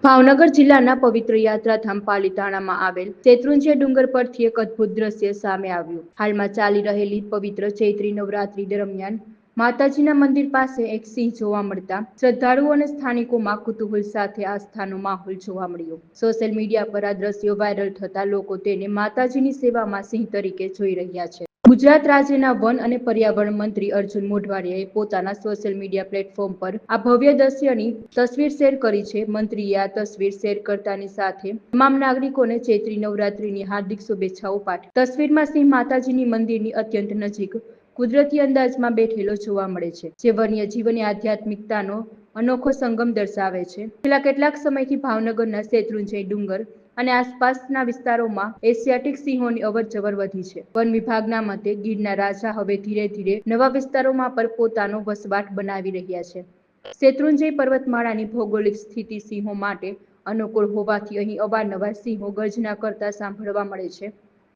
ભાવનગર જિલ્લાના પવિત્ર યાત્રાધામ પાલીતાણામાં આવેલ શેત્રુંજય ડુંગર પરથી એક અદ્ભુત દ્રશ્ય સામે આવ્યું. હાલમાં ચાલી રહેલી પવિત્ર ચૈત્રી નવરાત્રી દરમિયાન માતાજીના મંદિર પાસે એક સિંહ જોવા મળતા શ્રદ્ધાળુઓ અને સ્થાનિકોમાં કુતૂહલ સાથે આસ્થાનો માહોલ જોવા મળ્યો. સોશિયલ મીડિયા પર આ દ્રશ્યો વાયરલ થતા લોકો તેને માતાજીની સેવામાં સિંહ તરીકે જોઈ રહ્યા છે. ગુજરાત રાજ્યના વન અને પર્યાવરણ મંત્રી અર્જુન મોઢવાડિયાએ પોતાના સોશિયલ મીડિયા પ્લેટફોર્મ પર આ ભવ્ય દ્રશ્યની તસવીર શેર કરી છે. મંત્રીએ આ તસવીર શેર કરતાની સાથે તમામ નાગરિકોને ચૈત્રી નવરાત્રીની હાર્દિક શુભેચ્છાઓ પાઠવી. તસવીરમાં સિંહ માતાજીની મંદિરની અત્યંત નજીક કુદરતી અંદાજમાં બેઠેલો જોવા મળે છે, જે વન્યજીવની આધ્યાત્મિકતાનો અનોખો સંગમ દર્શાવે છે. છેલ્લા કેટલાક સમયથી ભાવનગરના શેત્રુંજય ડુંગર અને આસપાસના વિસ્તારોમાં એશિયાટિક સિંહોની અવરજવર વધી છે. વન વિભાગના મતે ગીરના રાજા હવે ધીરે ધીરે નવા વિસ્તારોમાં પર પોતાનો વસવાટ બનાવી રહ્યા છે. શેત્રુંજય પર્વતમાળાની ભૌગોલિક સ્થિતિ સિંહો માટે અનુકૂળ હોવાથી અહીં અવારનવાર સિંહો ગર્જના કરતા સાંભળવા મળે છે.